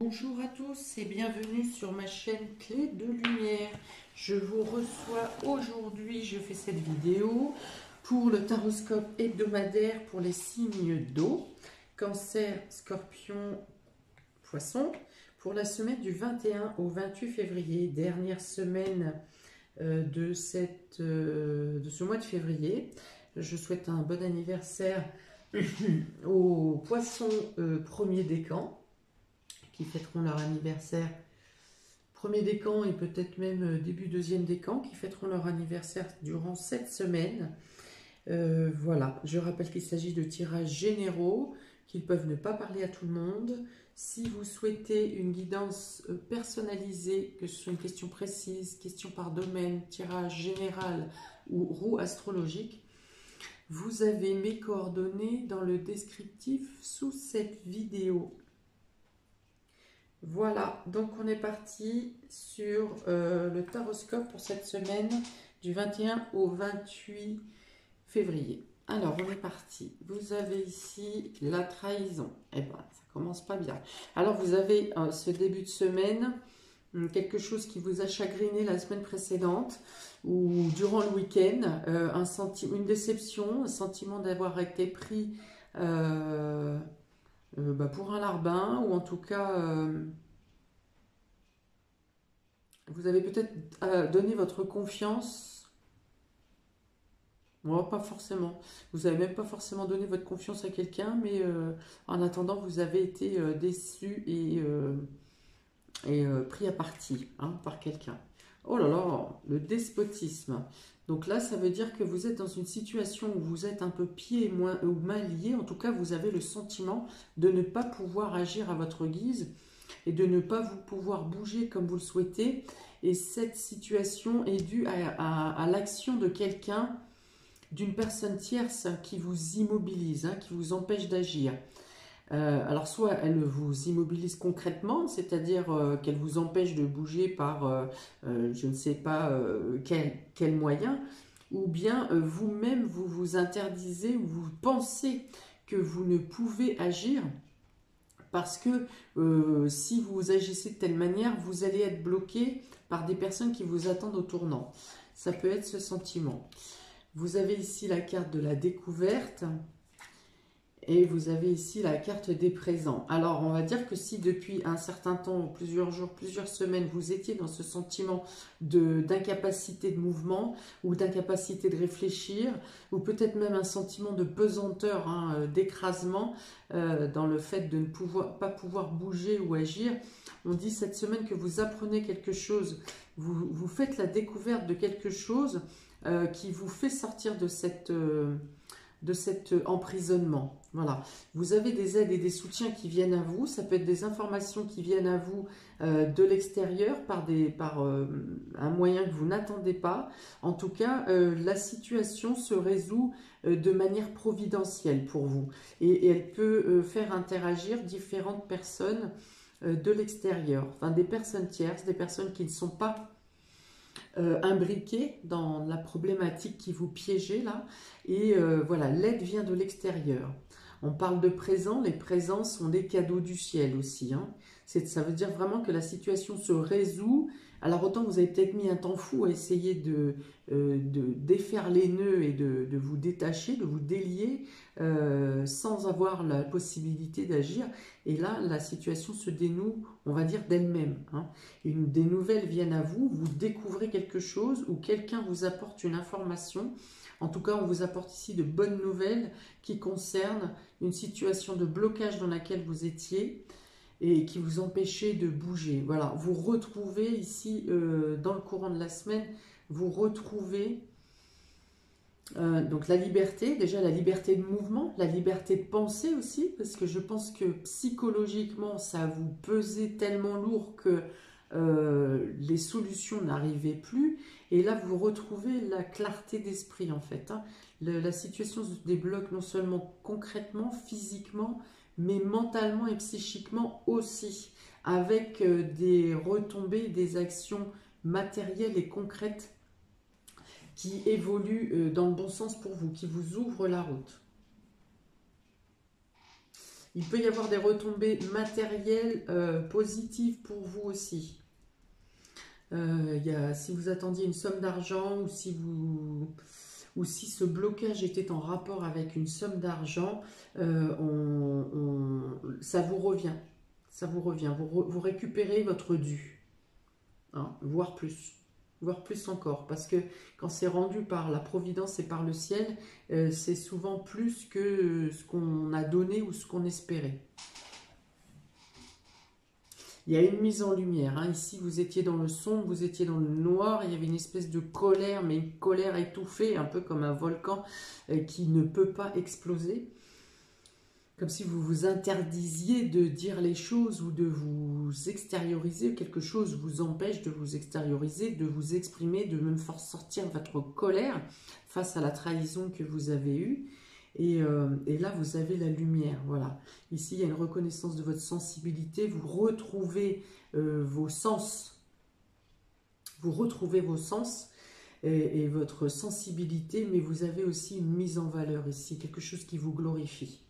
Bonjour à tous et bienvenue sur ma chaîne Clé de Lumière. Je vous reçois aujourd'hui, je fais cette vidéo pour le taroscope hebdomadaire pour les signes d'eau, Cancer, Scorpion, Poisson, pour la semaine du 21 au 28 février, dernière semaine de ce mois de février. Je souhaite un bon anniversaire aux Poissons premier décan, qui fêteront leur anniversaire premier décan et peut-être même début deuxième décan, qui fêteront leur anniversaire durant cette semaine. Voilà, je rappelle qu'il s'agit de tirages généraux, qu'ils peuvent ne pas parler à tout le monde. Si vous souhaitez une guidance personnalisée, que ce soit une question précise, question par domaine, tirage général ou roue astrologique, vous avez mes coordonnées dans le descriptif sous cette vidéo. Voilà, donc on est parti sur le taroscope pour cette semaine du 21 au 28 février. Alors, on est parti. Vous avez ici la trahison. Eh bien, ça commence pas bien. Alors, vous avez ce début de semaine, quelque chose qui vous a chagriné la semaine précédente ou durant le week-end, une déception, un sentiment d'avoir été pris pour un larbin, ou en tout cas, vous avez peut-être donné votre confiance. Moi, pas forcément. Vous n'avez même pas forcément donné votre confiance à quelqu'un, mais en attendant, vous avez été déçu et pris à partie par quelqu'un. Oh là là, le despotisme. Donc là, ça veut dire que vous êtes dans une situation où vous êtes un peu pieds ou mains liés. En tout cas, vous avez le sentiment de ne pas pouvoir agir à votre guise et de ne pas vous pouvoir bouger comme vous le souhaitez. Et cette situation est due à l'action de quelqu'un, d'une personne tierce qui vous immobilise, qui vous empêche d'agir. Alors soit elle vous immobilise concrètement, c'est-à-dire qu'elle vous empêche de bouger par je ne sais pas quel moyen, ou bien vous-même vous vous interdisez ou vous pensez que vous ne pouvez agir parce que si vous agissez de telle manière, vous allez être bloqué par des personnes qui vous attendent au tournant. Ça peut être ce sentiment. Vous avez ici la carte de la découverte. Et vous avez ici la carte des présents. Alors, on va dire que si depuis un certain temps, plusieurs jours, plusieurs semaines, vous étiez dans ce sentiment d'incapacité de mouvement ou d'incapacité de réfléchir, ou peut-être même un sentiment de pesanteur, d'écrasement dans le fait de ne pas pouvoir bouger ou agir, on dit cette semaine que vous apprenez quelque chose, vous faites la découverte de quelque chose qui vous fait sortir de cet emprisonnement. Voilà. Vous avez des aides et des soutiens qui viennent à vous. Ça peut être des informations qui viennent à vous de l'extérieur par un moyen que vous n'attendez pas. En tout cas, la situation se résout de manière providentielle pour vous. Et elle peut faire interagir différentes personnes de l'extérieur. Enfin, des personnes tierces, des personnes qui ne sont pas imbriqué dans la problématique qui vous piégeait là. Et voilà, l'aide vient de l'extérieur. On parle de présents, les présents sont des cadeaux du ciel aussi. Ça veut dire vraiment que la situation se résout. Alors autant vous avez peut-être mis un temps fou à essayer de défaire les nœuds et de vous détacher, de vous délier sans avoir la possibilité d'agir. Et là, la situation se dénoue, on va dire, d'elle-même. Des nouvelles viennent à vous, vous découvrez quelque chose ou quelqu'un vous apporte une information. En tout cas, on vous apporte ici de bonnes nouvelles qui concernent une situation de blocage dans laquelle vous étiez et qui vous empêchait de bouger. Voilà, vous retrouvez ici, dans le courant de la semaine, vous retrouvez donc la liberté, déjà la liberté de mouvement, la liberté de penser aussi, parce que je pense que psychologiquement, ça vous pesait tellement lourd que les solutions n'arrivaient plus. Et là, vous retrouvez la clarté d'esprit en fait. La situation se débloque non seulement concrètement, physiquement, mais mentalement et psychiquement aussi, avec des retombées, des actions matérielles et concrètes qui évoluent dans le bon sens pour vous, qui vous ouvrent la route. Il peut y avoir des retombées matérielles positives pour vous aussi. Si vous attendiez une somme d'argent ou si ce blocage était en rapport avec une somme d'argent, ça vous revient. Ça vous revient. Vous récupérez votre dû, hein, voire plus encore. Parce que quand c'est rendu par la providence et par le ciel, c'est souvent plus que ce qu'on a donné ou ce qu'on espérait. Il y a une mise en lumière. Hein. Ici, vous étiez dans le sombre, vous étiez dans le noir. Il y avait une espèce de colère, mais une colère étouffée, un peu comme un volcan qui ne peut pas exploser. Comme si vous vous interdisiez de dire les choses ou de vous extérioriser. Quelque chose vous empêche de vous extérioriser, de vous exprimer, de même faire sortir votre colère face à la trahison que vous avez eue. Et là, vous avez la lumière, voilà. Ici, il y a une reconnaissance de votre sensibilité. Vous retrouvez vos sens. Vous retrouvez vos sens et votre sensibilité, mais vous avez aussi une mise en valeur ici, quelque chose qui vous glorifie.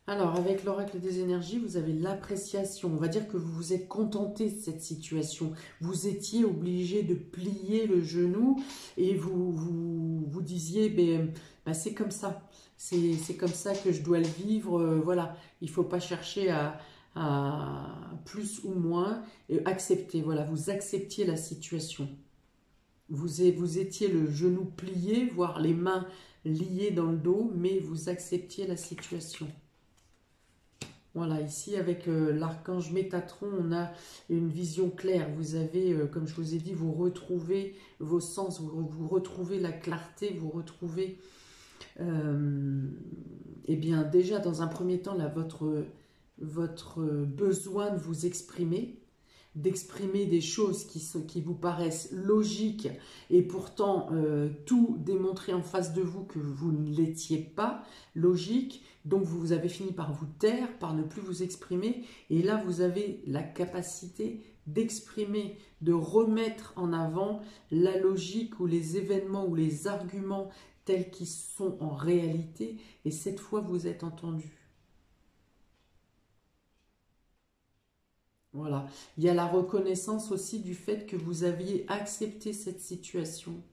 Alors, avec l'oracle des énergies, vous avez l'appréciation. On va dire que vous vous êtes contenté de cette situation. Vous étiez obligé de plier le genou et vous disiez, ben, c'est comme ça. C'est comme ça que je dois le vivre. Voilà, il ne faut pas chercher à plus ou moins. Accepter, voilà, vous acceptiez la situation. Vous étiez le genou plié, voire les mains liées dans le dos, mais vous acceptiez la situation. Voilà, ici avec l'archange Métatron, on a une vision claire. Vous avez, comme je vous ai dit, vous retrouvez vos sens, vous retrouvez la clarté, vous retrouvez, eh bien déjà dans un premier temps, là, votre besoin de vous exprimer, d'exprimer des choses qui vous paraissent logiques et pourtant tout démontrer en face de vous que vous ne l'étiez pas logique, donc vous avez fini par vous taire, par ne plus vous exprimer, et là vous avez la capacité d'exprimer, de remettre en avant la logique ou les événements ou les arguments tels qu'ils sont en réalité, et cette fois vous êtes entendu. Voilà. Il y a la reconnaissance aussi du fait que vous aviez accepté cette situation.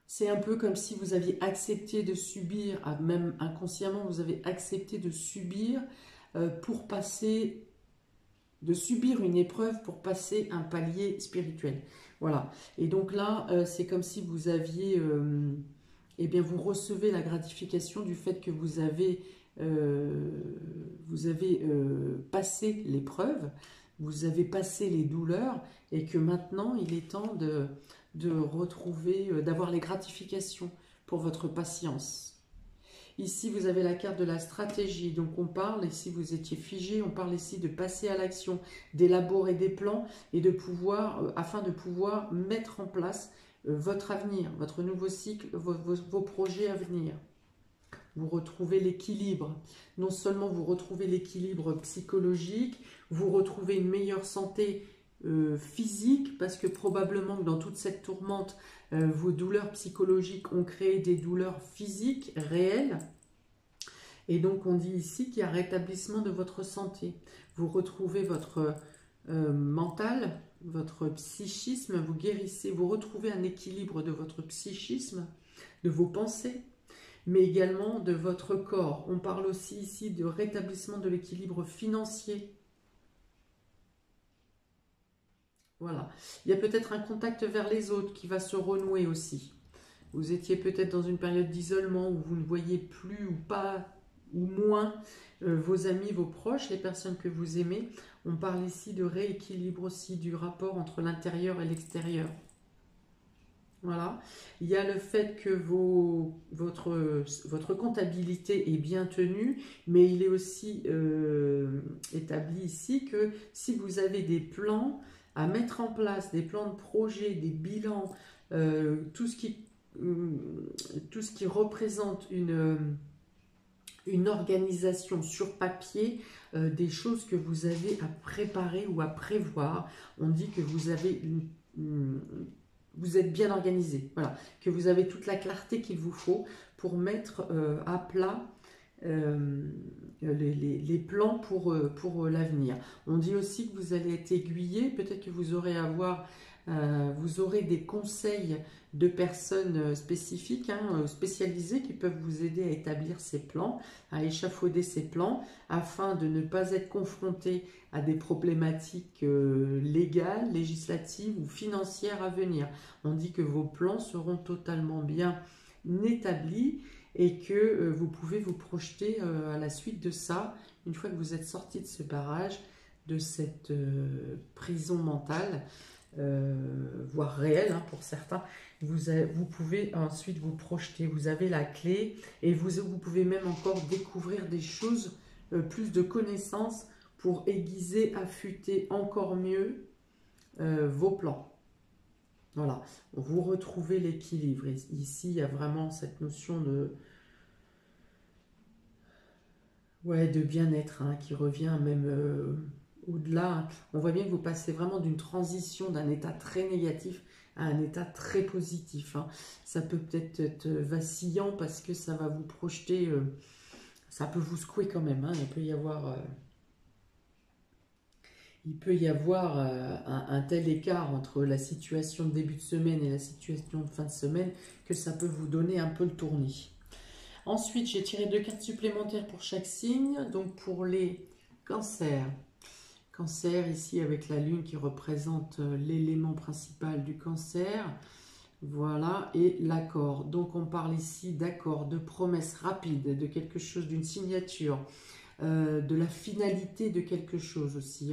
C'est un peu comme si vous aviez accepté de subir, même inconsciemment, vous avez accepté de subir pour passer, de subir une épreuve pour passer un palier spirituel. Voilà. Et donc là, c'est comme si vous aviez, eh bien, vous recevez la gratification du fait que vous avez passé l'épreuve, vous avez passé les douleurs et que maintenant il est temps de retrouver, d'avoir les gratifications pour votre patience. Ici vous avez la carte de la stratégie, donc on parle, ici vous étiez figé, on parle ici de passer à l'action, d'élaborer des plans et de pouvoir, afin de pouvoir mettre en place votre avenir, votre nouveau cycle, vos projets à venir. Vous retrouvez l'équilibre. Non seulement vous retrouvez l'équilibre psychologique, vous retrouvez une meilleure santé physique, parce que probablement que dans toute cette tourmente, vos douleurs psychologiques ont créé des douleurs physiques réelles. Et donc on dit ici qu'il y a rétablissement de votre santé. Vous retrouvez votre mental, votre psychisme, vous guérissez, vous retrouvez un équilibre de votre psychisme, de vos pensées, mais également de votre corps. On parle aussi ici de rétablissement de l'équilibre financier. Voilà. Il y a peut-être un contact vers les autres qui va se renouer aussi. Vous étiez peut-être dans une période d'isolement où vous ne voyez plus ou pas ou moins vos amis, vos proches, les personnes que vous aimez. On parle ici de rééquilibre aussi du rapport entre l'intérieur et l'extérieur. Voilà. Il y a le fait que votre comptabilité est bien tenue, mais il est aussi établi ici que si vous avez des plans à mettre en place, des plans de projet, des bilans, tout ce qui représente une organisation sur papier, des choses que vous avez à préparer ou à prévoir, on dit que vous avez vous êtes bien organisé, voilà, que vous avez toute la clarté qu'il vous faut pour mettre à plat les plans pour l'avenir. On dit aussi que vous allez être aiguillé, peut-être que vous aurez des conseils de personnes spécifiques, spécialisées, qui peuvent vous aider à établir ces plans, à échafauder ces plans, afin de ne pas être confronté à des problématiques légales, législatives ou financières à venir. On dit que vos plans seront totalement bien établis et que vous pouvez vous projeter à la suite de ça, une fois que vous êtes sorti de ce barrage, de cette prison mentale, voire réelle pour certains, vous pouvez ensuite vous projeter, vous avez la clé et vous pouvez même encore découvrir des choses, plus de connaissances pour aiguiser, affûter encore mieux vos plans. Voilà, vous retrouvez l'équilibre. Ici, il y a vraiment cette notion de bien-être qui revient même au-delà. On voit bien que vous passez vraiment d'une transition d'un état très négatif à un état très positif. Ça peut peut-être être vacillant parce que ça va vous projeter, ça peut vous secouer quand même. Il peut y avoir un tel écart entre la situation de début de semaine et la situation de fin de semaine que ça peut vous donner un peu le tournis. Ensuite, j'ai tiré 2 cartes supplémentaires pour chaque signe. Donc pour les cancers. Cancer ici avec la lune qui représente l'élément principal du cancer. Voilà, et l'accord. Donc on parle ici d'accord, de promesses rapides, de quelque chose, d'une signature. De la finalité de quelque chose aussi.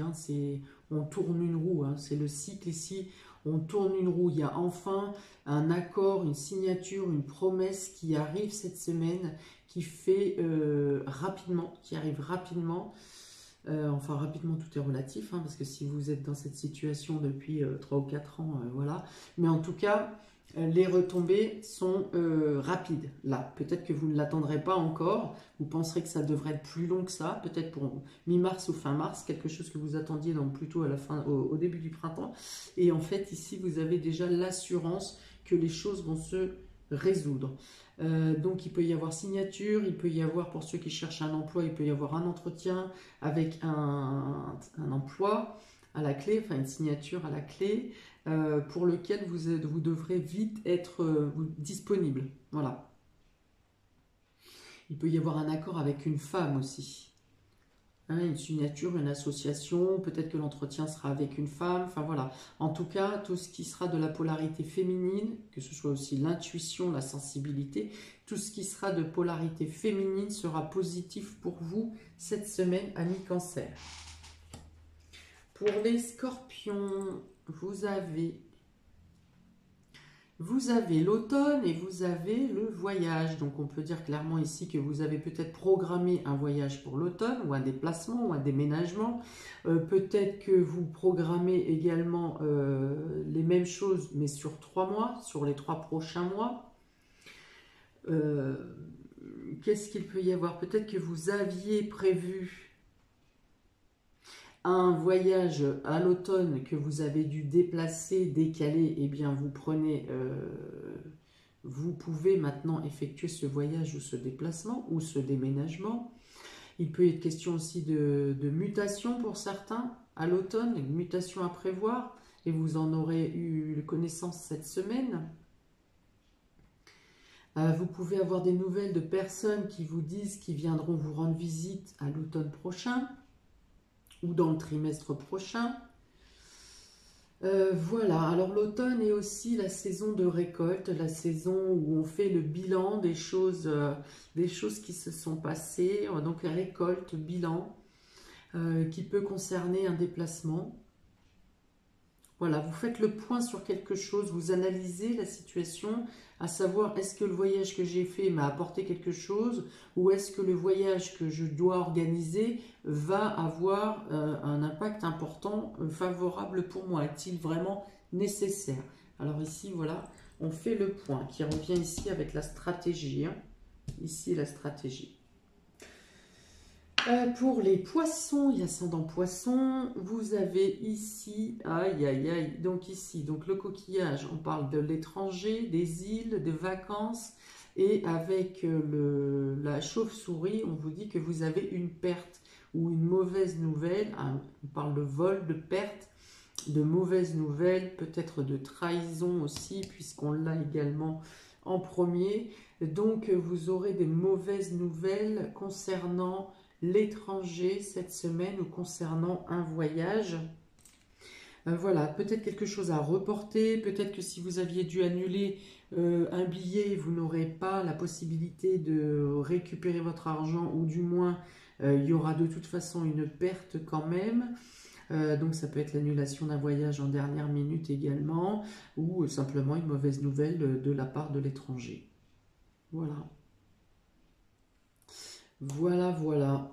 On tourne une roue, c'est le cycle ici. On tourne une roue. Il y a enfin un accord, une signature, une promesse qui arrive cette semaine, qui fait rapidement, qui arrive rapidement. Enfin, rapidement, tout est relatif, parce que si vous êtes dans cette situation depuis 3 ou 4 ans, voilà. Mais en tout cas, les retombées sont rapides. Là, peut-être que vous ne l'attendrez pas encore. Vous penserez que ça devrait être plus long que ça, peut-être pour mi-mars ou fin mars, quelque chose que vous attendiez plutôt au début du printemps. Et en fait, ici, vous avez déjà l'assurance que les choses vont se résoudre. Donc, il peut y avoir signature, il peut y avoir, pour ceux qui cherchent un emploi, il peut y avoir un entretien avec un emploi à la clé, enfin une signature à la clé. Pour lequel vous devrez vite être disponible. Voilà. Il peut y avoir un accord avec une femme aussi. Une signature, une association, peut-être que l'entretien sera avec une femme. Enfin voilà. En tout cas, tout ce qui sera de la polarité féminine, que ce soit aussi l'intuition, la sensibilité, tout ce qui sera de polarité féminine sera positif pour vous cette semaine, amis Cancer. Pour les scorpions, vous avez l'automne et vous avez le voyage. Donc on peut dire clairement ici que vous avez peut-être programmé un voyage pour l'automne ou un déplacement ou un déménagement. Peut-être que vous programmez également les mêmes choses mais sur 3 mois, sur les 3 prochains mois. Qu'est-ce qu'il peut y avoir? Peut-être que vous aviez prévu un voyage à l'automne que vous avez dû déplacer, décaler, eh bien vous pouvez maintenant effectuer ce voyage ou ce déplacement ou ce déménagement. Il peut être question aussi de mutation pour certains à l'automne, une mutation à prévoir, et vous en aurez eu connaissance cette semaine. Vous pouvez avoir des nouvelles de personnes qui vous disent qu'ils viendront vous rendre visite à l'automne prochain ou dans le trimestre prochain. Voilà, alors l'automne est aussi la saison de récolte, la saison où on fait le bilan des choses qui se sont passées, donc récolte, bilan, qui peut concerner un déplacement. Voilà, vous faites le point sur quelque chose, vous analysez la situation, à savoir est-ce que le voyage que j'ai fait m'a apporté quelque chose ou est-ce que le voyage que je dois organiser va avoir un impact important, favorable pour moi. Est-il vraiment nécessaire? Alors ici, voilà, on fait le point qui revient ici avec la stratégie. Ici, la stratégie. Pour les poissons et ascendant poisson, vous avez ici, aïe aïe aïe, donc ici, donc le coquillage, on parle de l'étranger, des îles, des vacances Et avec la chauve-souris, on vous dit que vous avez une perte ou une mauvaise nouvelle. Hein, on parle de vol, de perte, de mauvaises nouvelles, peut-être de trahison aussi, puisqu'on l'a également en premier. Donc, vous aurez des mauvaises nouvelles concernant l'étranger cette semaine ou concernant un voyage. Voilà, peut-être quelque chose à reporter, peut-être que si vous aviez dû annuler un billet, vous n'aurez pas la possibilité de récupérer votre argent, ou du moins, il y aura de toute façon une perte quand même. Donc ça peut être l'annulation d'un voyage en dernière minute également, ou simplement une mauvaise nouvelle de la part de l'étranger. Voilà. Voilà, voilà.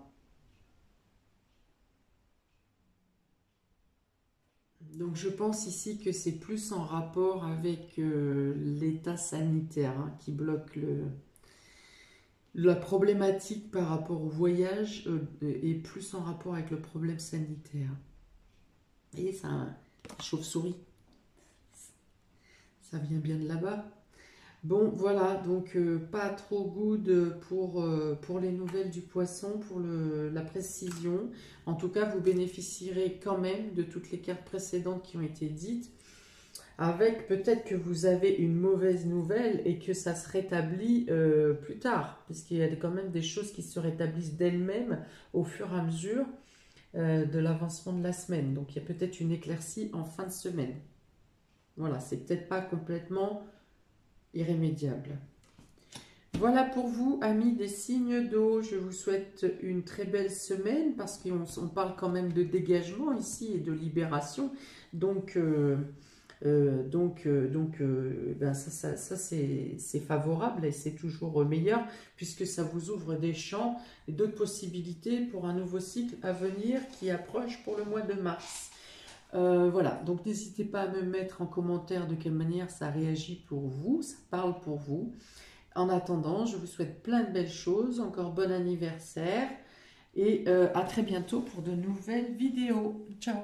Donc je pense ici que c'est plus en rapport avec l'état sanitaire, hein, qui bloque la problématique par rapport au voyage, et plus en rapport avec le problème sanitaire. Vous voyez, c'est un chauve-souris, ça vient bien de là-bas. Bon, voilà, donc pas trop good pour les nouvelles du poisson, pour la précision. En tout cas, vous bénéficierez quand même de toutes les cartes précédentes qui ont été dites, avec peut-être que vous avez une mauvaise nouvelle et que ça se rétablit plus tard, puisqu'il y a quand même des choses qui se rétablissent d'elles-mêmes au fur et à mesure de l'avancement de la semaine. Donc il y a peut-être une éclaircie en fin de semaine. Voilà, c'est peut-être pas complètement irrémédiable. Voilà pour vous, amis des signes d'eau. Je vous souhaite une très belle semaine, parce qu'on parle quand même de dégagement ici et de libération. Donc, ben ça c'est favorable, et c'est toujours meilleur, puisque ça vous ouvre des champs et d'autres possibilités pour un nouveau cycle à venir qui approche pour le mois de mars. Voilà, donc n'hésitez pas à me mettre en commentaire de quelle manière ça réagit pour vous, ça parle pour vous. En attendant, je vous souhaite plein de belles choses, encore bon anniversaire, et à très bientôt pour de nouvelles vidéos. Ciao!